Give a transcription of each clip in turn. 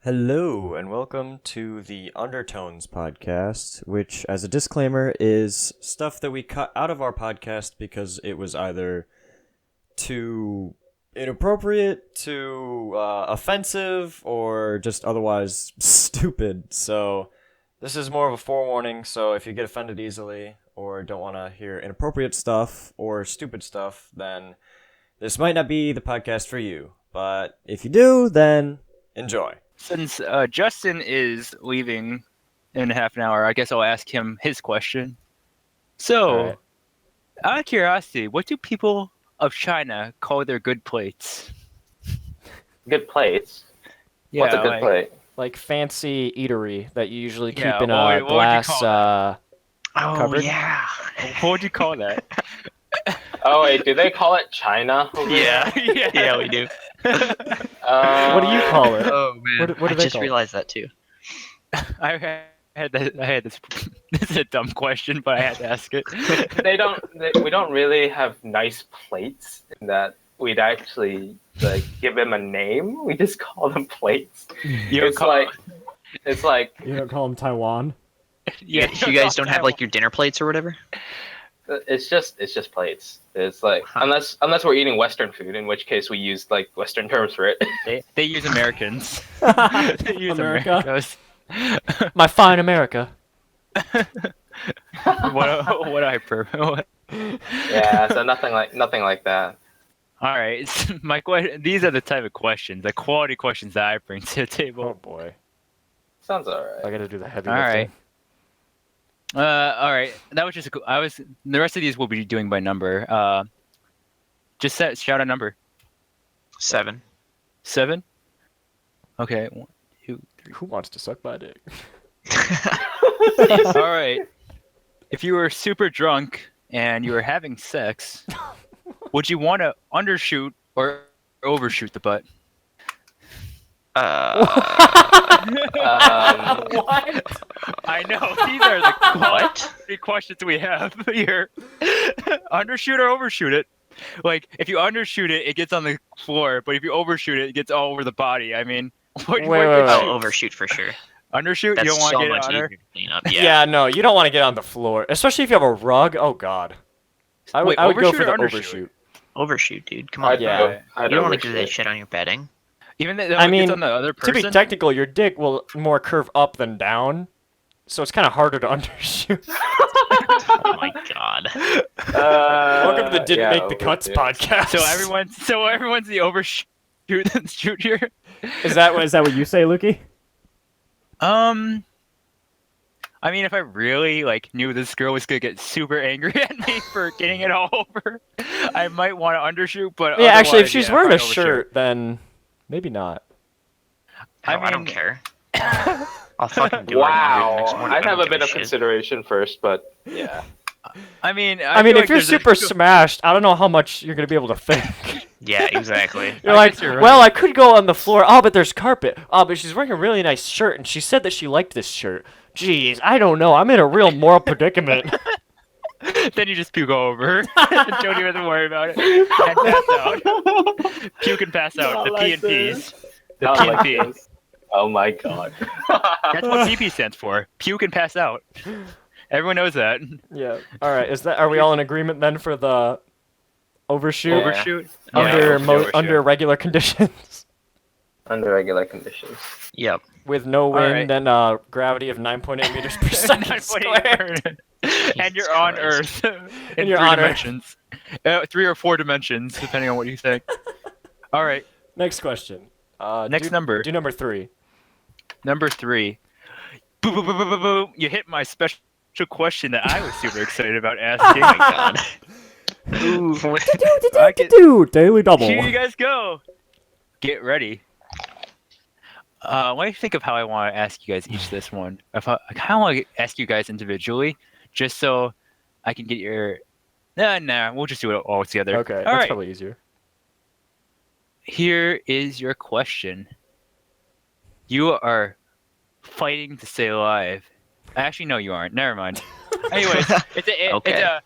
Hello, and welcome to the Undertones podcast, which, as a disclaimer, is stuff that we cut out of our podcast because it was either too inappropriate, too offensive, or just otherwise stupid. So, this is more of a forewarning, so if you get offended easily, or don't want to hear inappropriate stuff, or stupid stuff, then this might not be the podcast for you. But if you do, then enjoy. Since Justin is leaving in half an hour, I guess I'll ask him his question. So, Alright. out of curiosity, what do people of China call their good plates? Good plates. What's a good plate? Like fancy eatery that you usually keep Yeah, in what a would you glass call cupboard. Yeah. What would you call that? Oh wait, do they call it China? over there? Yeah, we do. What do you call it? Oh man, What do I they just call it? realized that too. I had this. This is a dumb question, but I had to ask it. We don't really have nice plates in that we'd actually give them a name. We just call them plates. It's like You don't call them Taiwan? You guys don't have like your dinner plates or whatever? it's just plates. It's like unless we're eating Western food, in which case we use like Western terms for it. They use Americans. They use America. Americans. My fine America. What I prefer. Yeah, so nothing like that. All right, these are the type of questions, the quality questions that I bring to the Oh table. boy. Sounds alright. I gotta do the heavy All lifting. right. All right. That was just the rest of these we'll be doing by number. Just shout a number. 7. 7. Okay. 1, 2, 3. Who wants to suck my dick? All right. If you were super drunk and you were having sex, would you want to undershoot or overshoot the butt? What? I know these are the What? quality questions we have here. Undershoot or overshoot it? Like if you undershoot it, it gets on the floor, but if you overshoot it, it gets all over the body. I mean, what Wait, would wait, you wait. Oh, shoot? overshoot for sure. Undershoot? That's You don't want so to get much it on her? easier to clean up. Yeah, no, you don't want to get on the floor, especially if you have a rug. Oh god. I would Wait, go overshoot for the or undershoot? overshoot. Overshoot, dude. Come I'd on. Yeah. go- I'd You don't want to overshoot do that it. shit on your bedding. Even though I it mean, gets on the other To person? be technical, your dick will more curve up than down, so it's kind of harder to undershoot. Oh my god. Welcome to the Didn't yeah, Make the Cuts overshoot. podcast. so everyone's the overshoot and shoot here. Is that what you say, Lukey? I mean, if I really knew this girl was gonna get super angry at me for getting it all over, I might want to undershoot. But Yeah, actually, if otherwise, she's yeah, wearing a probably overshoot. shirt, then maybe not. I don't mean- care. I'll fucking do it. Wow, Next morning. I'd I have don't a give bit of shit. consideration first, but yeah. I mean, I mean, feel if you're there's a- super smashed, I don't know how much you're gonna be able to think. Yeah, exactly. You're I like, guess you're well, right. I could go on the floor. Oh, but there's carpet. Oh, but she's wearing a really nice shirt, and she said that she liked this shirt. Jeez, I don't know. I'm in a real moral predicament. then you just puke all over. Don't even worry about it. And pass out. Puke and pass out. Not The P like and P's. The Not P and like P. this. Oh my god. That's what PP stands for. Puke and pass out. Everyone knows that. Yeah. All right. Are we all in agreement then for the overshoot Yeah. Overshoot. under Yeah, overshoot. under regular conditions Under regular conditions. Yep. with no wind right. and gravity of 9.8 meters per second 9.8 squared. and you're Jesus on Christ. Earth in And you're 3 on Earth. dimensions. 3 or 4 dimensions, depending on what you think. All right, Next question. Next number. Do number 3. number 3. Boom, boom, boom, boom, boom, boom. You hit my special question that I was super excited about asking. Oh my god. Ooh. I get- Daily double. Here you guys go. Get ready. Let me think of how I want to ask you guys each this one. I kind of want to ask you guys individually, just so I can get your. Nah. We'll just do it all together. Okay, All that's right. probably easier. Here is your question. You are fighting to stay alive. Actually, no, you aren't. Never mind. Anyways, Okay.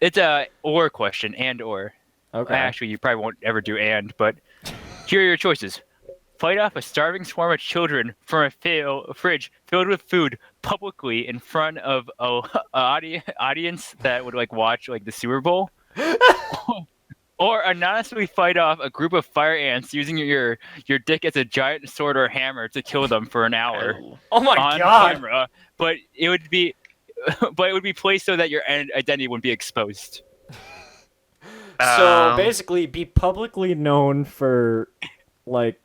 it's a or question, and or. Okay. Actually, you probably won't ever do and, but here are your choices. fight off a starving swarm of children from a fridge filled with food publicly in front of a audience that would like watch like the Super Bowl, or anonymously fight off a group of fire ants using your dick as a giant sword or hammer to kill them for an hour Oh my on god. camera, but it would be placed so that your identity wouldn't be exposed. So basically, be publicly known for, like,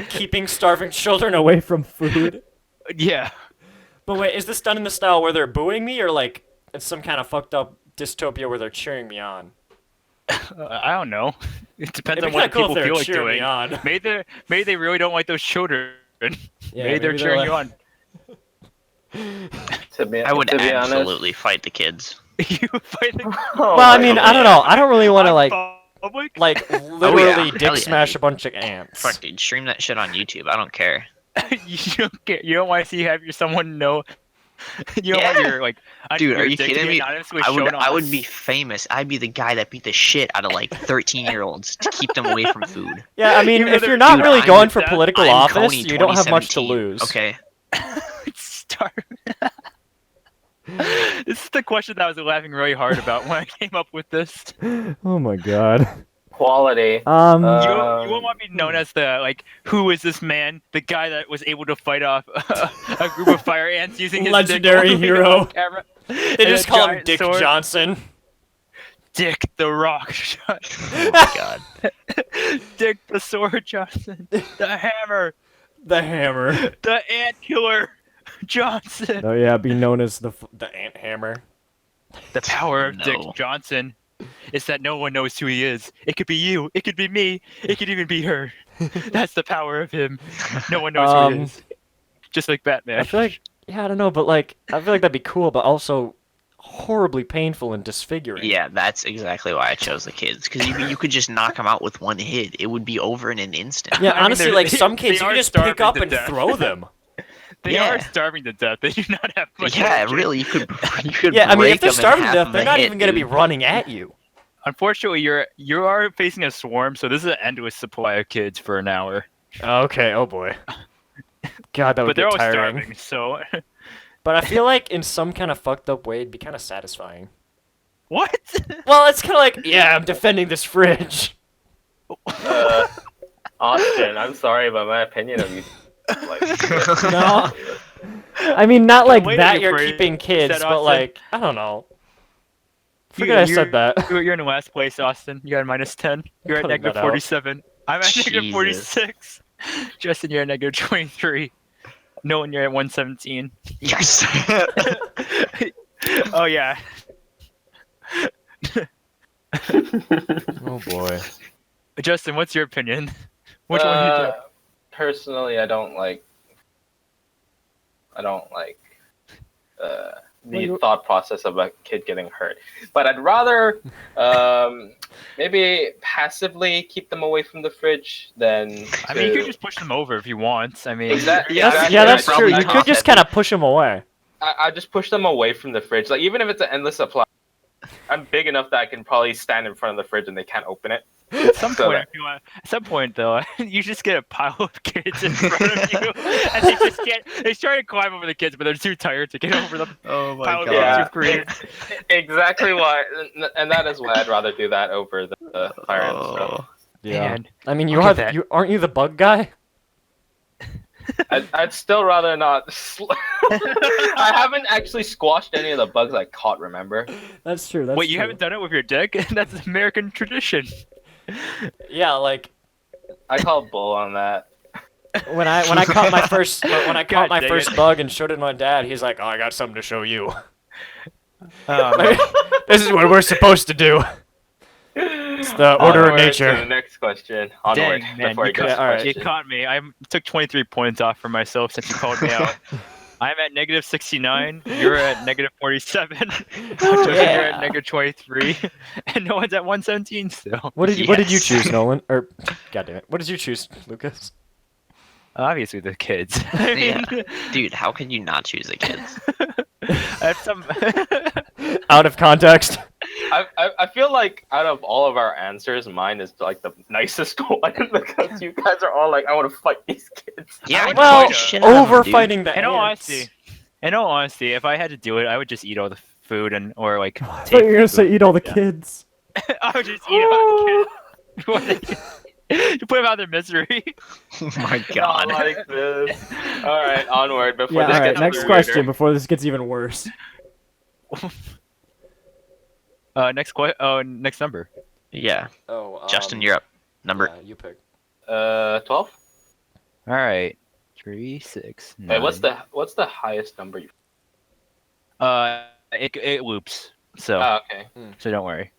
keeping starving children away from food. Yeah. But wait, is this done in the style where they're booing me, or like it's some kind of fucked up dystopia where they're cheering me on? I don't know. It depends It'd on be what kinda cool people if they were feel like cheering me doing. on. Maybe they really don't like those children. Yeah, maybe they're maybe cheering they're you on. I would to be honest, absolutely fight the kids. You fight the Oh Well, I my mean, God. I don't know. I don't really want to public? literally dick Hell yeah, smash dude. a bunch of ants. Fuck, dude, stream that shit on YouTube. I don't care. You don't care. You don't want to see someone know. You don't want your like. Dude, your are you dick to kidding be me? anonymously I shown would on be famous. I'd be the guy that beat the shit out of like 13-year-olds to keep them away from food. Yeah, I mean, Even if though you're they're- not Dude, really I'm- going for political I'm office, Coney you don't have much to 2017, lose. Okay. Start. This is the question that I was laughing really hard about when I came up with this. Oh my god. Quality. You won't want to be known as the like, who is this man? The guy that was able to fight off a group of fire ants using his Legendary dick hero. on camera. They And just a call him giant Dick sword. Johnson. Dick the Rock. Oh my god. Dick the Sword Johnson. The Hammer. The Hammer. The Ant Killer Johnson. Oh yeah, be known as the Ant Hammer. The power of Dick No. Johnson is that no one knows who he is. It could be you. It could be me. It could even be her. That's the power of him. No one knows who he is. Just like Batman. I feel like, yeah, I don't know, but like, I feel like that'd be cool, but also horribly painful and disfiguring. Yeah, that's exactly why I chose the kids. Because you could just knock them out with one hit. It would be over in an instant. Yeah, I mean, honestly, they're- like some kids, they you are can just pick starving up to and death. throw them. They Yeah. are starving to death. They do not have much Yeah, energy. really, you could. You could Yeah, I mean, if break they're them in starving to half death, of they're a not hit, even going to be dude. running at you. Unfortunately, you are facing a swarm, so this is an endless supply of kids for an hour. Okay, oh boy. God, that would But they're get all tiring. starving, so But I feel like in some kind of fucked up way, it'd be kind of satisfying. what? Well, it's kind of like, yeah, I'm defending this fridge. Austin, I'm sorry, but my opinion of you. Like, No. I mean, not like way that that you you're phrased keeping kids, that, but Austin. like, I don't know. Forget I said that. You're in last place, Austin. You got a -10. You're at Cutting that negative out. 47. I'm at negative Jesus. 46. Justin, you're at negative 23. Nolan, you're at 117. Yes. Oh yeah. Oh boy. Justin, what's your opinion? Which one do you do? Personally, I don't like the thought process of a kid getting hurt. But I'd rather maybe passively keep them away from the fridge than. I mean, you could just push them over if you want. I mean, Exactly. Yeah, that's Probably true. You top could just heavy. kind of push them away. I just push them away from the fridge. Like even if it's an endless supply, I'm big enough that I can probably stand in front of the fridge and they can't open it. At some So point, that- if you want, at some point though, you just get a pile of kids in front of you, and they just can't. They try to climb over the kids, but they're too tired to get over the Oh pile of God. kids you've created. Exactly why, and that is why I'd rather do that over the fire and stuff. Oh. Yeah. Man, I mean, you look at have that. you aren't you the bug guy? I'd still rather not. I haven't actually squashed any of the bugs I caught. Remember? That's true. That's wait, you true. haven't done it with your dick? That's American tradition. Yeah, like I call bull on that. when I caught my first God dang first it. bug and showed it to my dad, he's like, "Oh, I got something to show you. Um, This is what we're supposed to do." It's the order of Onward to nature. the next question. Onward. Dang, man, before you I go caught- to all right. you question. caught me. I took 23 points off for myself since you called me out. I'm at negative 69. You're at negative 47. Justin, you're Yeah. at negative 23, and no one's at 117 still. What did you Yes. choose, Nolan? Or God damn it, what did you choose, Lucas? Obviously, the kids. I mean, Yeah. Dude, how could you not choose the kids? I have some. Out of context. I feel like out of all of our answers, mine is like the nicest one because you guys are all like, I want to fight these kids. Yeah, would Well, fight her. shit out of 'em, over dude. fighting the In all ants. honesty, if I had to do it, I would just eat all the food or like. I thought you were gonna say eat all the kids. I would just eat all the kids. To put them out of their misery. Oh my Not god. like this. All right, onward. Before Yeah, this alright, gets next weirder. question before this gets even worse. Next number. Yeah, Oh, Justin, you're up. Number. Yeah, you pick. 12. All right. 3, 6, 9. Wait, what's the highest number you? It loops. So Oh, okay. so don't worry.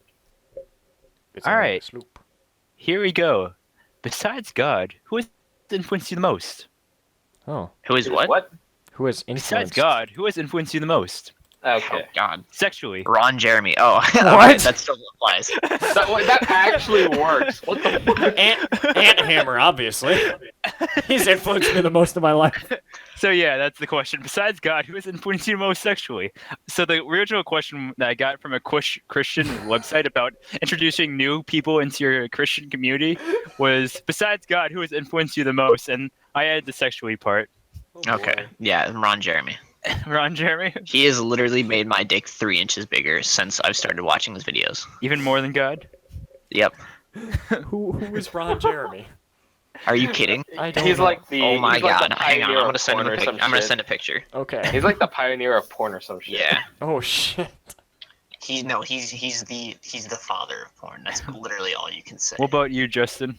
It's All a right. sloop. Here we go. Besides God, who has influenced you the most? Oh, Who is what? What? who has Besides influenced? God, who has influenced you the most? Oh Okay. god. Sexually. Ron Jeremy. Oh, okay, What? that still applies. That actually works. What the fuck? Ant Hammer, obviously. He's influenced me the most of my life. So yeah, that's the question. Besides God, who has influenced you the most sexually? So the original question that I got from a Christian website about introducing new people into your Christian community was, besides God, who has influenced you the most? And I added the sexually part. Okay. Yeah, Ron Jeremy. Ron Jeremy, He has literally made my dick 3 inches bigger since I've started watching his videos. even more than God. Yep. Who is Ron Jeremy? Are you kidding? I don't He's know. like the. Oh my he's like god. the Hang on. pioneer I'm gonna of send him porn a or pic. some I'm gonna shit. send a picture. Okay. He's like the pioneer of porn or some shit. Yeah. Oh shit. He's the father of porn. That's literally all you can say. What about you, Justin?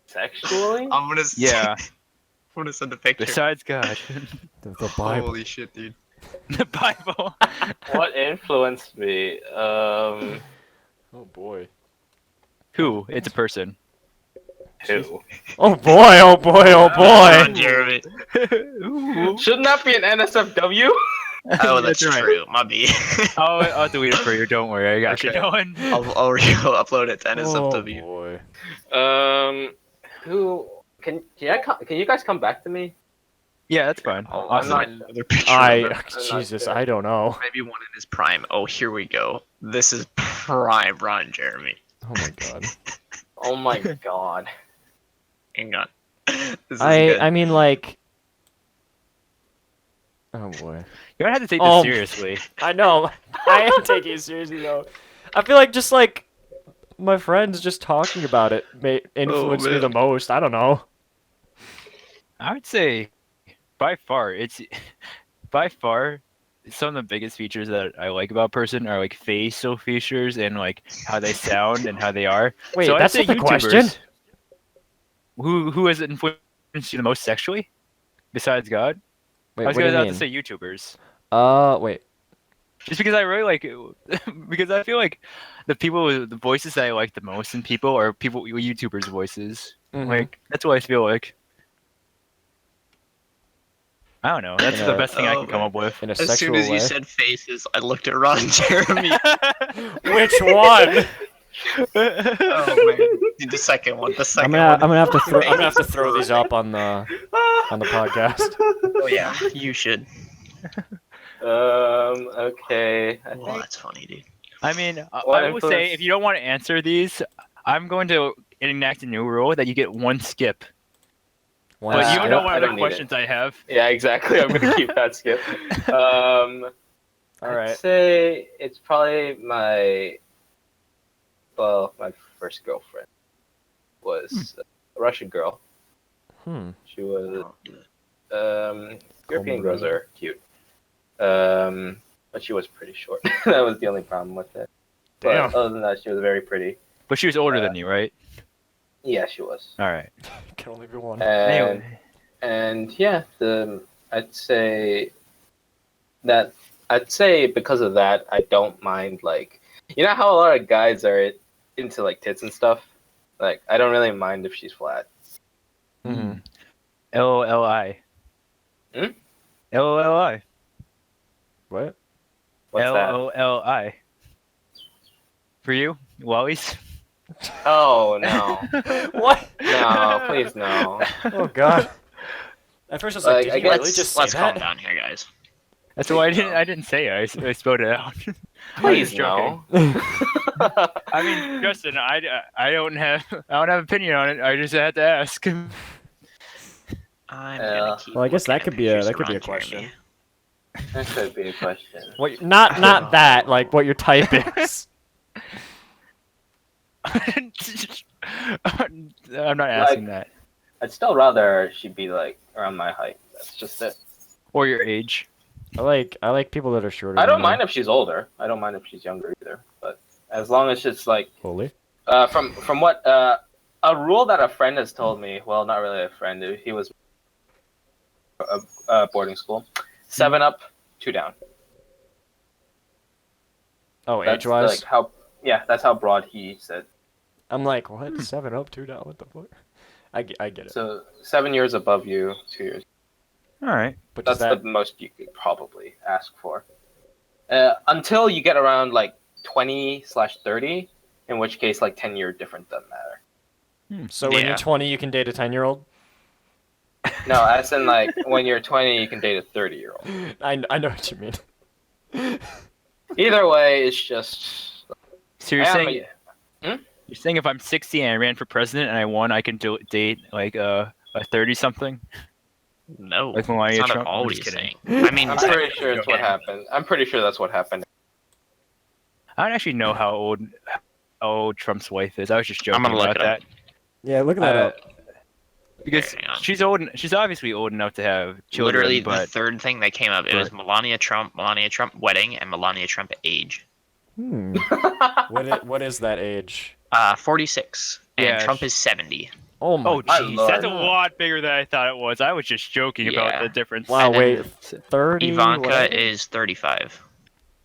Sexually? I'm gonna Yeah. I'm gonna send a picture. Besides God, The Bible. Holy shit, dude. the Bible. What influenced me? Oh boy. Who? It's a person. Who? Oh boy. Oh boy. Oh Ron boy. Jeremy. Shouldn't that be an NSFW? Oh, that's right. true. My B. I'll delete it for you. Don't worry. I got you Okay. going. I'll upload it to Oh NSFW. boy. Who? Can you guys come back to me? Yeah, that's fine. I'll Awesome. send another picture of it. Jesus, I don't know. Maybe one in his prime. Oh, here we go. This is prime Ron Jeremy. Oh my god. Oh my god. Hang on. This is good. I mean like. Oh boy. You don't have to take Oh. this seriously. I know. I am taking it seriously though. I feel like just like my friends just talking about it influenced me man. the most. I don't know. I would say, by far, some of the biggest features that I like about a person are like facial features and like how they sound and how they are. Wait, So I'd that's say not the YouTubers. question. Who has influenced you the most sexually? Besides God? Wait, I was what do gonna you have to mean? say YouTubers. Wait. Just because I really like it, because I feel like the voices that I like the most in people are YouTubers' voices. Mhm. Like that's what I feel like. I don't know. That's In the a- best thing I can come up with. In a As sexual soon as way. you said faces, I looked at Ron Jeremy. Which one? Oh man, the second one. The I'm second gonna one. have to throw these up on the podcast. Oh yeah, you should. Okay. I Well, think that's funny, dude. I mean, What I will say influence- if you don't want to answer these, I'm going to enact a new rule that you get one skip. But you don't know I what don't other need questions I have. Yeah, exactly. I'm gonna keep that skip. All I'd right. say it's probably my first girlfriend was a Russian girl. She was European girls are cute. But she was pretty short. That was the only problem with it. But Damn. other than that, she was very pretty. But she was older than you, right? Yeah, she was. All right. Can only be one. And Anyway, and yeah, I'd say because of that, I don't mind like how a lot of guys are into like tits and stuff. Like I don't really mind if she's flat. Mhm. LOLI. Hmm? LOLI. What? What's that? LOLI. For you, Wallies. Oh no, What? no, please no. Oh god. At first I was like, Like, did I he guess- really just say Let's calm that? down here, guys. That's why I didn't say it. I spelled it out. Please joking. no. I mean, Justin, I don't have an opinion on it. I just had to ask. I'm gonna keep. Well, I guess looking that at could be a pictures around question. Jeremy. That could be a question. What? Not that. Like what your type is. I'm not asking that. I'd still rather she be like around my height. That's just it. Or your age. I like people that are shorter. I than don't me. mind if she's older. I don't mind if she's younger either. But as long as it's like Holy. from what a rule that a friend has told me. Well, not really a friend. He was boarding school. 7 up, 2 down. Oh, That's age-wise? like how. Yeah, that's how broad he said. I'm like, what? 7 up, 2 down? What the fuck? I get it. So 7 years above you, 2 years. All right. But That's does that... the most you could probably ask for. Until you get around like 20/30, in which case like 10-year difference doesn't matter. So when Yeah. you're 20, you can date a 10-year-old? No, as in like when you're 20, you can date a 30-year-old. I know what you mean. Either way, it's just. So you're I am saying a- you're saying if I'm 60 and I ran for president and I won, I can date like a 30-something? No, Like that's Melania not at Trump? all I'm what just he's kidding. saying. I mean, I'm pretty sure it's what happened. I'm pretty sure that's what happened. I don't actually know how old Trump's wife is. I was just joking I'm gonna look about it up. that. Yeah, look at that up. Because Hang on. she's old. She's obviously old enough to have children. literally the but third thing that came up. It was Melania Trump wedding, and Melania Trump age. What is that age? 46, and Yeah, Trump is 70. Oh my oh, my jeez, lord. that's a lot bigger than I thought it was. I was just joking about Yeah. the difference. Wow, And then wait, 30? Ivanka whatever? is 35.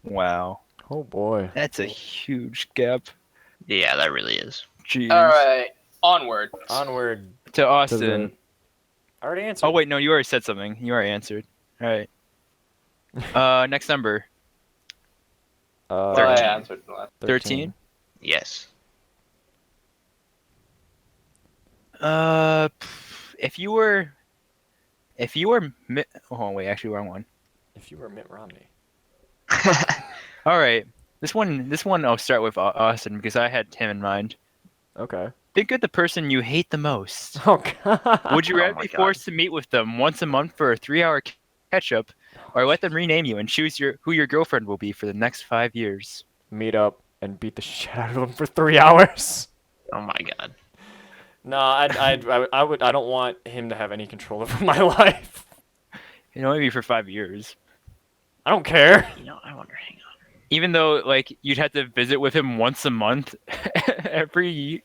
Wow, Oh boy. that's a huge gap. Yeah, that really is. Jeez. All right, onward. Onward To to Austin. the... I already answered. Oh wait, no, you already said something. You already answered. All right. Next number. Well, I 13. answered the last. 13? Yes. If you were oh wait, actually wrong one. If you were Mitt Romney. All right, this one I'll start with Austin because I had him in mind. Okay. Think of the person you hate the most. Oh god. Would you Oh rather my be God. forced to meet with them once a month for a 3-hour catch-up, or let them rename you and choose who your girlfriend will be for the next 5 years? Meet up and beat the shit out of him for 3 hours? Oh my god. No, I don't want him to have any control over my life. It only be for 5 years. I don't care. You know, I wonder. Hang on. Even though like you'd have to visit with him once a month, every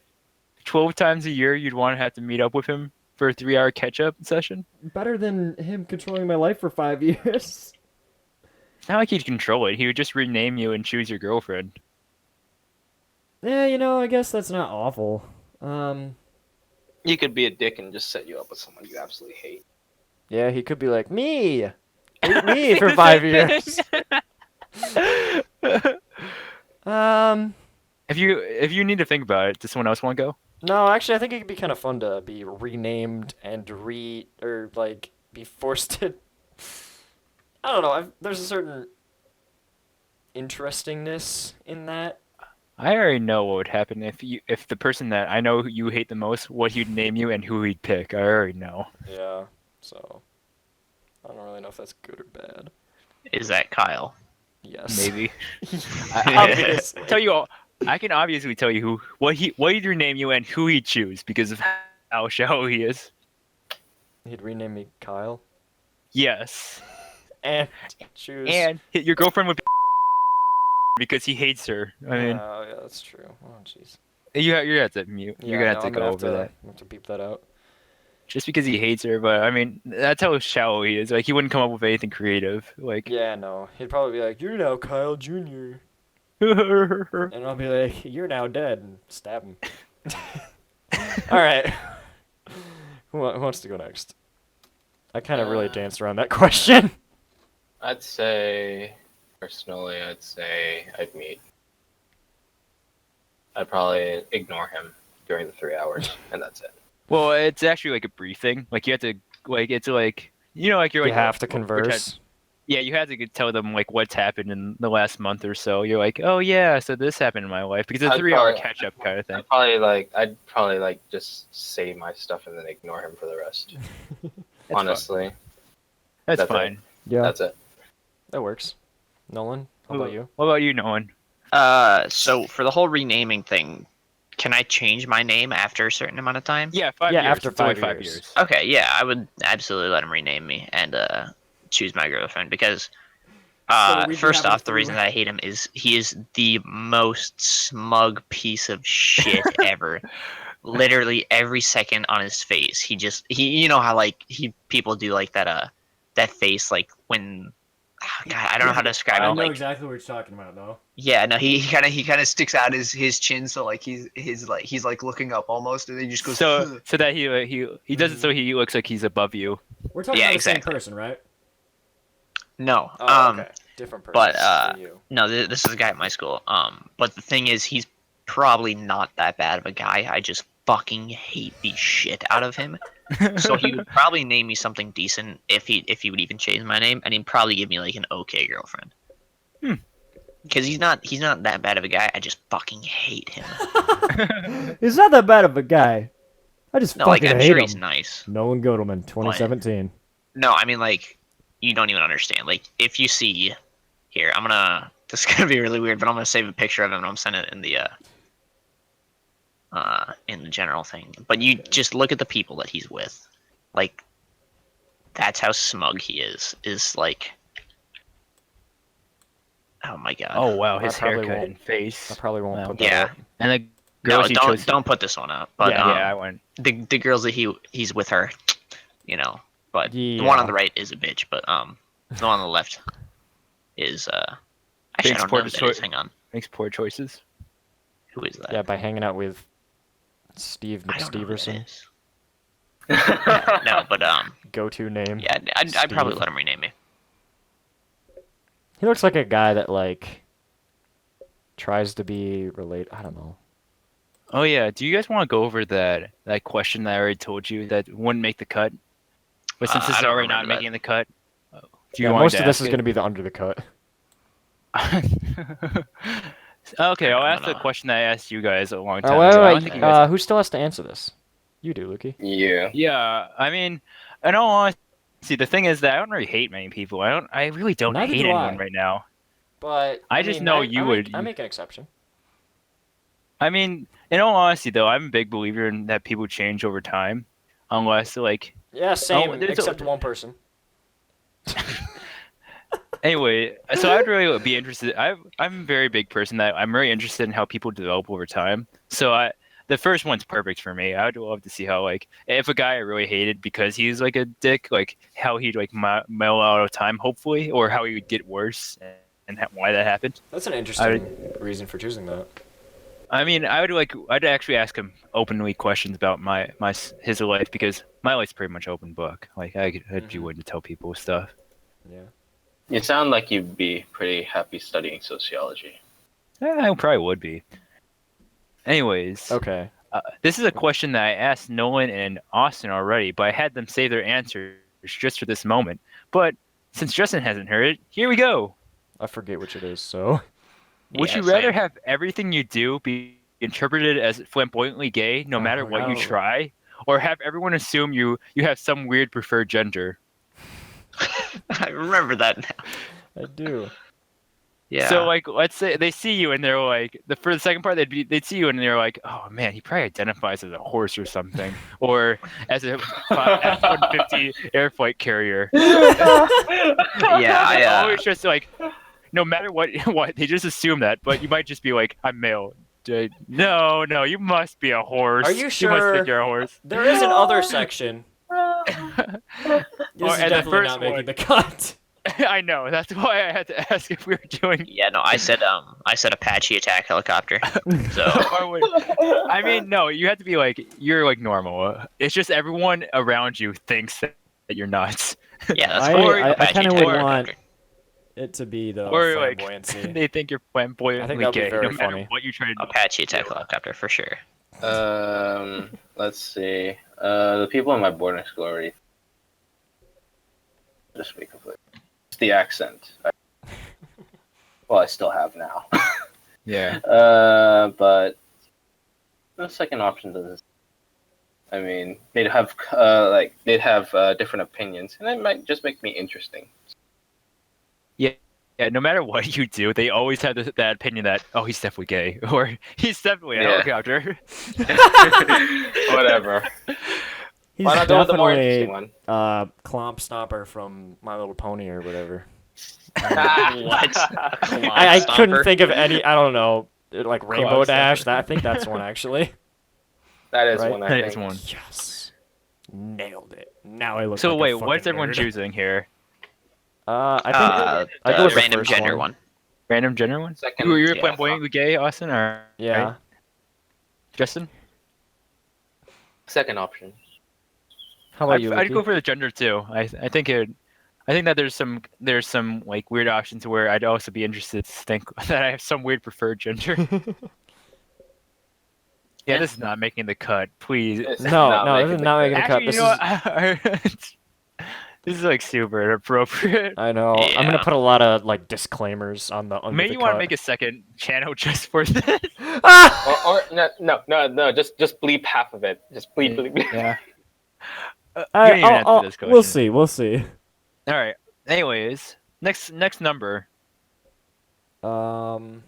12 times a year, you'd want to have to meet up with him for a 3-hour catch-up session. Better than him controlling my life for 5 years. It's not like he'd control it. He would just rename you and choose your girlfriend. Yeah, I guess that's not awful. You could be a dick and just set you up with someone you absolutely hate. Yeah, he could be like, me! Hate me for 5 years. If you need to think about it, does someone else want to go? No, actually, I think it could be kind of fun to be renamed and be forced to. I don't know. There's a certain interestingness in that. I already know what would happen if the person that I know you hate the most, what he'd name you and who he'd pick. I already know. Yeah. So, I don't really know if that's good or bad. Is that Kyle? Yes. Maybe. Obviously. Tell you all, I can obviously tell you what he'd rename you and who he'd choose because of how shallow he is. He'd rename me Kyle. Yes. And choose. And your girlfriend would be because he hates her. I mean, Oh, yeah, that's true. Oh, jeez. you have to mute. You're gonna have to I'm go gonna over that. I'm gonna have to beep that out. Just because he hates her, but I mean, that's how shallow he is. Like, he wouldn't come up with anything creative. Like, Yeah, no. He'd probably be like, "You're now Kyle Jr." yeah. And I'll be like, "You're now dead," and stab him. All right. Who wants to go next? I kind of really danced around that question. I'd say, personally, I'd meet. I'd probably ignore him during the 3 hours, and that's it. Well, it's actually like a briefing. Like, you have to, like, it's like, like you're like You have to pretend- converse. Yeah, you had to tell them like what's happened in the last month or so. You're like, oh yeah, so this happened in my life because it's a I'd 3-hour probably- catch up kind of thing. I'd probably like just say my stuff and then ignore him for the rest. That's Honestly, That's That's fine. Yeah, that's it. that works. Nolan, how about you? What about you, Nolan? So for the whole renaming thing, can I change my name after a certain amount of time? Yeah, 5 Yeah, years. after It's only 5 5 years. years. Okay, yeah, I would absolutely let him rename me and choose my girlfriend because So we'd be first having off, the reason that I hate him is he is the most smug piece of shit ever. Literally every second on his face, he you know how like people do like that face like when God, I don't know how to describe I it. know Like, exactly what you're talking about, though. yeah, no, he kind of sticks out his chin, so like he's like looking up almost, and then he just goes. So that he does it so he looks like he's above you. We're talking Yeah, about the exactly. same person, right? No, Oh, okay. Different person. but, for you. no, this is a guy at my school. But the thing is, he's probably not that bad of a guy. I just fucking hate the shit out of him. So he would probably name me something decent if he would even change my name, and he'd probably give me like an okay girlfriend. Because he's not that bad of a guy. I just fucking hate him. He's not that bad of a guy. I just No, like fucking I'm hate sure him. he's nice. Nolan Godelman, 2017. No, I mean like you don't even understand. Like if you see here, this is gonna be really weird, but I'm gonna save a picture of him and I'm sending it in the general thing. But you just look at the people that he's with. Like that's how smug he is. Is like oh my god. Oh wow, I his probably haircut won't- and face. I probably won't Wow. put that Yeah. up. And the girl No, she chose. don't put this one up. But Yeah, I went. the girls that he's with her, you know. But the one Yeah. on the right is a bitch. But the one on the left is actually I Thanks don't for know the who that is. choice. Hang on, Makes poor choices. who is that? Yeah, by hanging out with Steve I don't know who that McSteverson. is. No, but Go-to name. yeah, I'd probably Steve. let him rename me. He looks like a guy that like tries to be related. I don't know. Oh yeah, do you guys want to go over that question that I already told you that wouldn't make the cut? But since I this is don't already not remember that. making the cut, do you Yeah, want most to of this ask is it? going to be the under the cut. Okay, I'll I'm ask the gonna- question that I asked you guys a long time Oh, wait, ago. I don't wait, think wait. you guys- Who still has to answer this? You do, Lukey. Yeah. Yeah, I mean, in all honesty, the thing is that I don't really hate many people. I really don't Neither hate do anyone I. right now. But I just know you would- I make an exception. I mean, in all honesty, though, I'm a big believer in that people change over time, unless like. Yeah, same. there's a- Except one person. Anyway, so I'd really be interested. I'm a very big person that I'm very interested in how people develop over time. So the first one's perfect for me. I'd love to see how like if a guy I really hated because he's like a dick, like how he'd like mellow out of time, hopefully, or how he would get worse and why that happened. That's an interesting reason for choosing that. I mean, I'd actually ask him openly questions about his life because my life's pretty much open book. Like I'd be willing to tell people stuff. Yeah. You sound like you'd be pretty happy studying sociology. I probably would be. Anyways, Okay. this is a question that I asked Nolan and Austin already, but I had them save their answers just for this moment. But since Justin hasn't heard it, here we go. I forget which it is, so. Would Yeah, you rather same. have everything you do be interpreted as flamboyantly gay no matter what you no. try, or have everyone assume you have some weird preferred gender? I remember that now. I do. Yeah. So like, let's say they see you and they're like, for the second part, they'd see you and they're like, oh man, he probably identifies as a horse or something, or as a F-150 air flight carrier. yeah, It's I always just like, no matter what they just assume that, but you might just be like, I'm male. No, you must be a horse. Are you You must sure? think you're a horse. There is an other section. This Or- is and the definitely first not making one- the cut. I know. That's why I had to ask if we were doing. yeah, no, I said Apache attack helicopter. So Or wait. I mean, no. You have to be like you're like normal. It's just everyone around you thinks that you're nuts. yeah, that's I- fine. I Apache kinda attack would want- helicopter. It to be the Or like flamboyancy. they think you're flamboyantly I think that'd be gay, very no matter funny. what you try to do. Apache attack helicopter for sure. Let's see. The people in my boarding school already. Just be complete. the accent. Well, I still have now. Yeah. But the second option doesn't. I mean, they'd have different opinions, and it might just make me interesting. Yeah, no matter what you do, they always have that opinion that, oh, he's definitely gay, or he's definitely a Yeah. helicopter. Whatever. He's Why not go with the more definitely interesting one? Clomp Stomper from My Little Pony or whatever. What? I couldn't think of any. I don't know, like Rainbow Clomp Dash. Stomper. I think that's one actually. That is Right. one. I That think. is one. Yes, nailed it. Now I look. So like wait, a what's fucking everyone nerd. choosing here? I think I'd go The with the random first gender one. one. Random gender one? Second, You're yeah. flamboyantly gay, Austin, or Yeah. right? Justin? second option. How about I'd, you? I'd go Luki? for the gender too. I think that there's some like weird options where I'd also be interested to think that I have some weird preferred gender. Yeah, this is not making the cut. Please. It's No, not no, this making is the not cut. making the cut. Actually, you This know is. what? This is like super inappropriate. I know. I'm gonna Yeah. put a lot of like disclaimers on the under Maybe the you want to cut. make a second channel just for this. Ah! Or no. Just bleep half of it. Just bleep. Yeah. You I, don't even answer this we'll question. see. We'll see. All right. Anyways, next number. Um.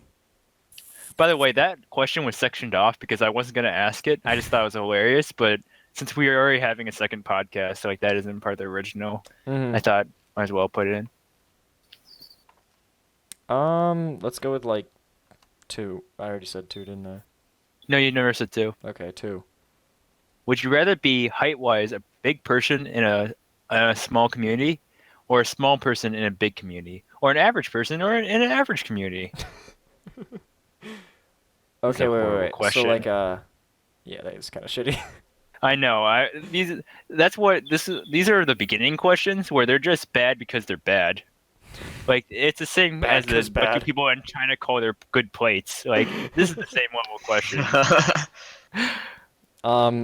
By the way, that question was sectioned off because I wasn't gonna ask it. I just thought it was hilarious, but since we are already having a second podcast, so like that isn't part of the original, mhm. I thought might as well put it in. Let's go with like 2. I already said 2, didn't I? No, you never said two. Okay, 2. Would you rather be height-wise a big person in a small community, or a small person in a big community, or an average person or in an average community? Okay, a wait. horrible So question. like yeah, that is kind of shitty. I know. These are the beginning questions where they're just bad because they're bad. Like it's the same Bad as the 'cause what do bad. people in China call their good plates. Like this is the same level of question.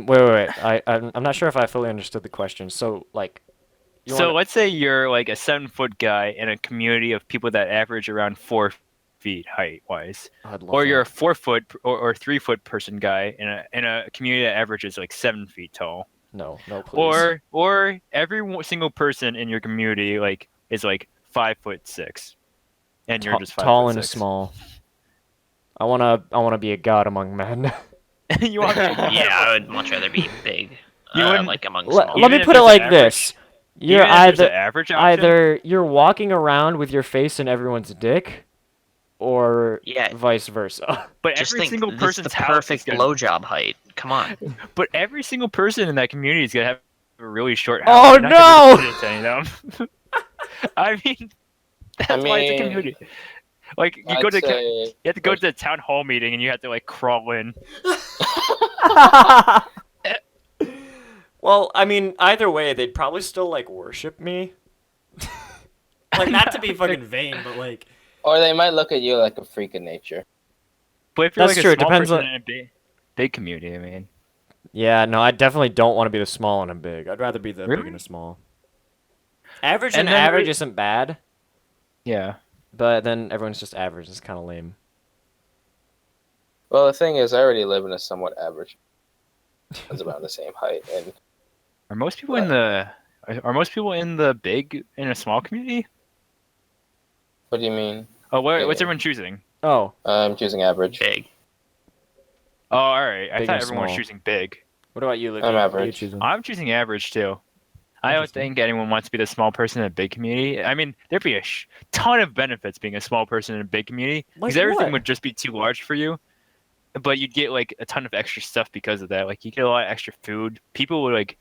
Wait. I'm not sure if I fully understood the question. So like, you So wanna- let's say you're like a 7-foot guy in a community of people that average around 4 feet height wise, I'd love or you're a that. 4-foot or 3-foot person guy in a community that averages like 7 feet tall, No, please. or every single person in your community like is like 5'6", and you're just 5'6". Tall and small. I wanna be a god among men. You want Yeah, I would much rather be big. You wouldn't- Like among Let small. me Even if put it there's like an this. You're even if there's an either average option? you're walking around with your face in everyone's dick, or Yeah. vice versa. But Just every think, single this is person's the house perfect is gonna, blowjob height. Come on. But every single person in that community is gonna have a really short house. Oh, You're not gonna be able no! to fit into any of them. I mean, that's why it's a community. Like you I'd you say have to go to the town hall meeting and you have to like crawl in. Well, I mean, either way, they'd probably still like worship me. Like not to be fucking vain, but like. Or they might look at you like a freak of nature. But if you're That's like true, a it small depends person on- in a big community, I mean, Yeah, no, I definitely don't want to be the small and a big. I'd rather be the big Really? and a small. Average And and then average we- isn't bad, yeah. but then everyone's just average. It's kind of lame. Well, the thing is, I already live in a somewhat average. It's about the same height, and Are most people in the big in a small community? what do you mean? Oh, what's Yeah. everyone choosing? Oh, I'm choosing average. Big. Oh, all right. I Big thought and everyone was small. choosing big. what about you, Luke? I'm What are you average. choosing? I'm choosing average too. I don't Interesting. think anyone wants to be the small person in a big community. I mean, there'd be a ton of benefits being a small person in a big community Like because everything what? would just be too large for you. But you'd get like a ton of extra stuff because of that. Like you get a lot of extra food. People would like.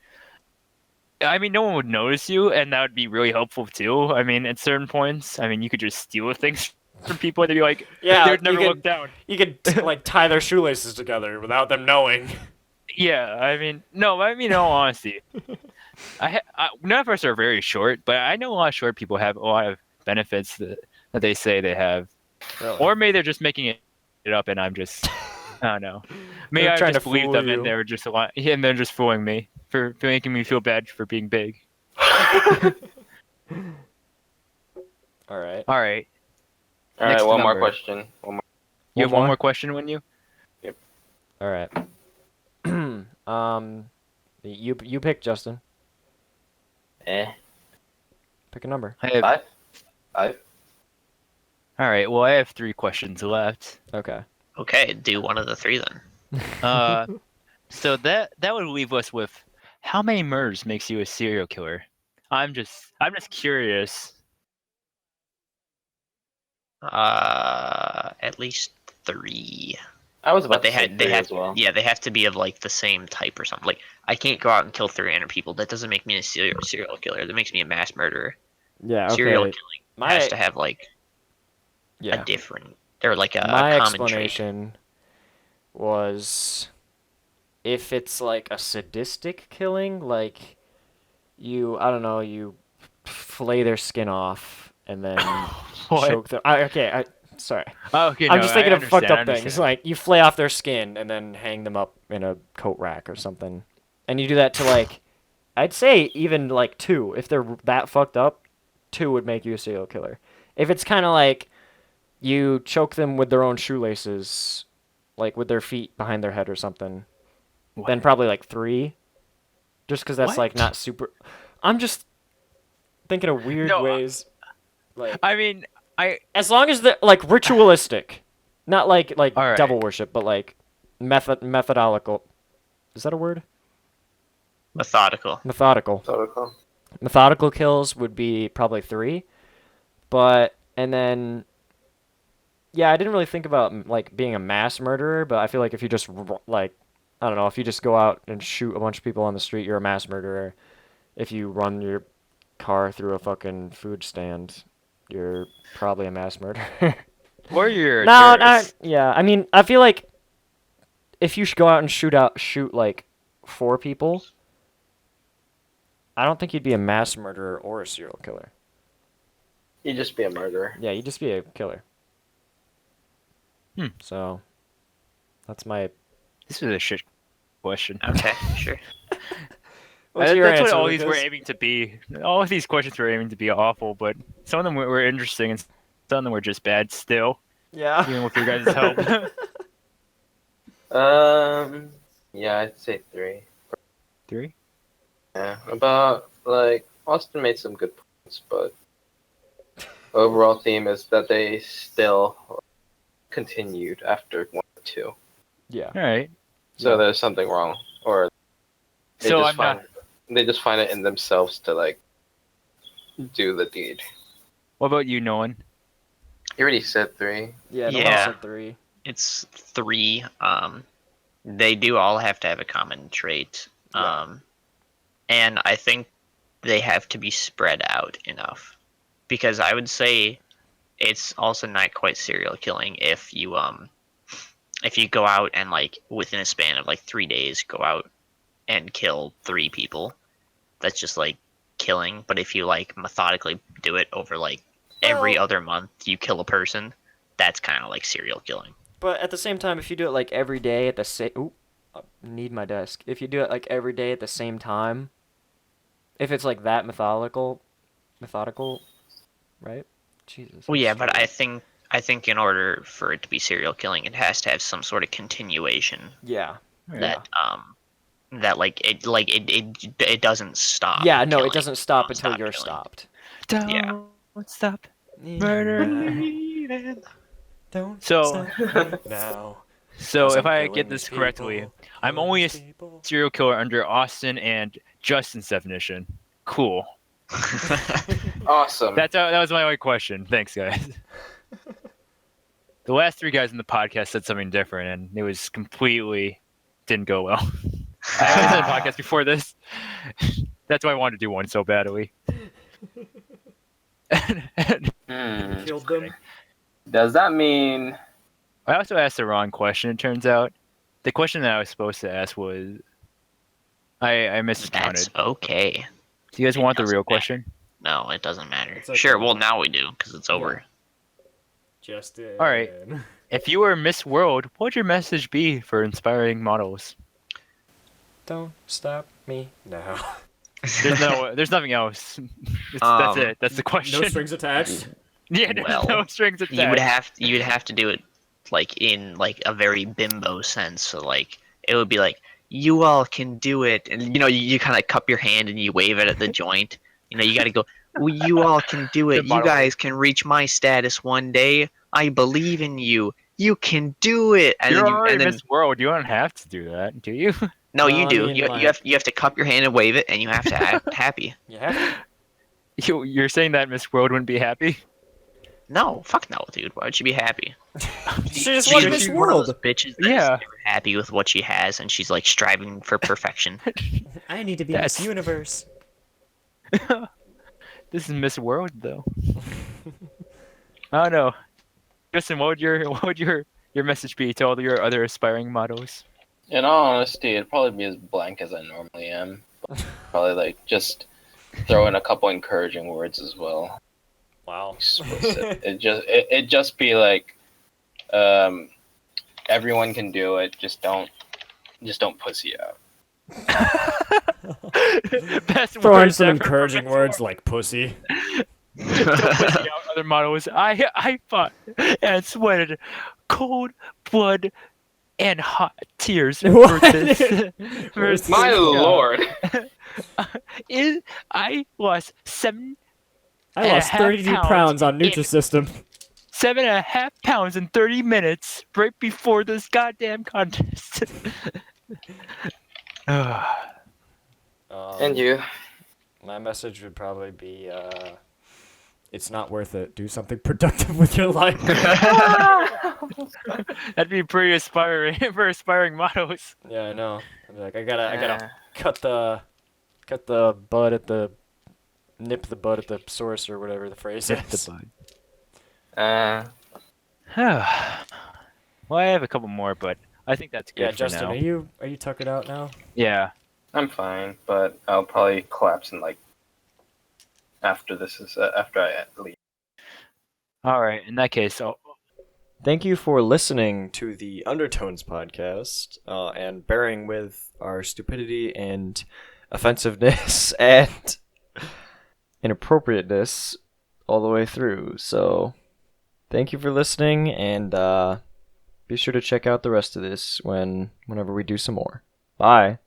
I mean, no one would notice you, and that would be really helpful too. I mean, at certain points, I mean, you could just steal things from people, and they'd be like, Yeah, they'd never you look could down. you could like tie their shoelaces together without them knowing. Yeah, I mean, no, I mean, in all honesty, none of us are very short, but I know a lot of short people have a lot of benefits that they say they have, Really? or maybe they're just making it up, and I'm just, I don't know. Maybe They're I trying just to believe fool them, you. and they're just and they're just fooling me for making me feel bad for being big. All right. All right. All Next right, one more number. question. One more. You have One one more? more question, wouldn't you? All right. You pick, Justin. Pick a number. I have. 5? 5? All right. Well, I have 3 questions left. Okay. Okay, do one of the 3 then. So that would leave us with how many murders makes you a serial killer? I'm just curious. At least 3. I was about But to say 3 as well. yeah, they have to be of like the same type or something. Like I can't go out and kill 300 people. That doesn't make me a serial killer. That makes me a mass murderer. Yeah. Serial Okay. killing has to have like a Yeah. different or like a My common trait. explanation was if it's like a sadistic killing, like I don't know, you fillet their skin off and then What? choke them. Sorry. Oh, okay. I'm no, just thinking I of fucked understand, up I things. understand. Like you flay off their skin and then hang them up in a coat rack or something. And you do that to like, I'd say even like 2. If they're that fucked up, 2 would make you a serial killer. If it's kind of like you choke them with their own shoelaces, like with their feet behind their head or something, then probably like 3. Just because that's like What? not super. I'm just thinking of weird No, ways. Like I mean, as long as they're like ritualistic, not like All right. devil worship, but like methodological. Is that a word? Methodical. Methodical. Protocol. Methodical kills would be probably 3, and then yeah, I didn't really think about like being a mass murderer, but I feel like if you just like I don't know, if you just go out and shoot a bunch of people on the street, you're a mass murderer. If you run your car through a fucking food stand, you're probably a mass murderer. or you're a No, terrorist. yeah. I mean, I feel like if you should go out and shoot like 4 people, I don't think you'd be a mass murderer or a serial killer. You'd just be a murderer. Yeah, you'd just be a killer. Hmm. So, that's my. This is a shit question. Okay, sure. What's your That's what answer, all these were Lucas? aiming to be. All of these questions were aiming to be awful, but some of them were interesting and some of them were just bad still, Yeah. even with your guys' help. Yeah, I'd say 3. 3? Yeah, about like Austin made some good points, but overall theme is that they still continued after 1 or 2. Yeah. All right. So Yeah. there's something wrong, or they So just I'm find not. they just find it in themselves to like do the deed. What about you, Nolan? You already said 3. Yeah. No Yeah. one said 3. It's 3. They do all have to have a common trait. Yeah. And I think they have to be spread out enough. Because I would say it's also not quite serial killing if you go out and like within a span of like 3 days go out and kill 3 people. That's just like killing. But if you like methodically do it over like every other month you kill a person, that's kind of like serial killing. But at the same time, if you do it like every day at the same, need my desk. If you do it like every day at the same time, if it's like that methodical, right? Jesus. Well, I'm yeah, but stupid. I think in order for it to be serial killing, it has to have some sort of continuation Yeah. that that it doesn't stop. Yeah. No, killing. it doesn't stop Don't until stop you're killing. stopped. Don't Yeah. stop murdering. Don't So- stop now. So 'cause if I'm I killing get these this correctly, people, I'm killing only a these people. serial killer under Austin and Justin's definition. Cool. Awesome. That was my only question. Thanks, guys. The last 3 guys in the podcast said something different, and it was completely didn't go well. I always had a podcast before this. That's why I wanted to do one so badly. Killed them. Does that mean I also asked the wrong question, it turns out. The question that I was supposed to ask was... I miscounted. That's okay. Do you guys it want the doesn't real matter. question? No, it doesn't matter. It's okay. Sure, well now we do because it's over. Justin. All right. If you were Miss World, what would your message be for inspiring models? Don't stop me now. There's nothing else. That's it. That's the question. No strings attached. Yeah, there's Well, no strings attached. you'd have to do it like in like a very bimbo sense. So like it would be like you all can do it, and you kind of cup your hand and you wave it at the joint. You got to go. Well, you all can do The it. You bottle. guys can reach my status one day. I believe in you. You can do it. And You're then already and then Miss World. You don't have to do that, do you? no, Well, you I do. mean, You have to cup your hand and wave it, and you have to act happy. Yeah. You're saying that Miss World wouldn't be happy? No, fuck no, dude. Why would she be happy? She just She's wanted one Miss of World. those bitches that's Yeah. never happy with what she has, and she's like striving for perfection. I need to be That's- Miss Universe. This is Miss World, though. I don't know. Justin, what would your message be to all your other aspiring models? In all honesty, it'd probably be as blank as I normally am. But probably like just throw in a couple encouraging words as well. Wow. Explicit. It just be like, everyone can do it. Just don't pussy out. Best Throw in words some ever encouraging for Miss words like pussy. Don't pussy out other models. I fought and sweated cold blood and hot tears for What? this. Where's My the- lord. I lost seven I lost 32 pounds on Nutrisystem. 7.5 pounds in 30 minutes right before this goddamn contest. And you. My message would probably be, it's not worth it. Do something productive with your life. That'd be pretty aspiring for aspiring models. Yeah, I know. I'd be like, I gotta cut the bud at the, nip the bud at the source or whatever the phrase is. Well, I have a couple more, but I think that's good Yeah, for Justin, now. are you tuckered out now? Yeah. I'm fine, but I'll probably collapse in like after I leave. All right. In that case, Thank you for listening to the Undertones podcast and bearing with our stupidity and offensiveness and inappropriateness all the way through. So, thank you for listening, and be sure to check out the rest of this whenever we do some more. Bye.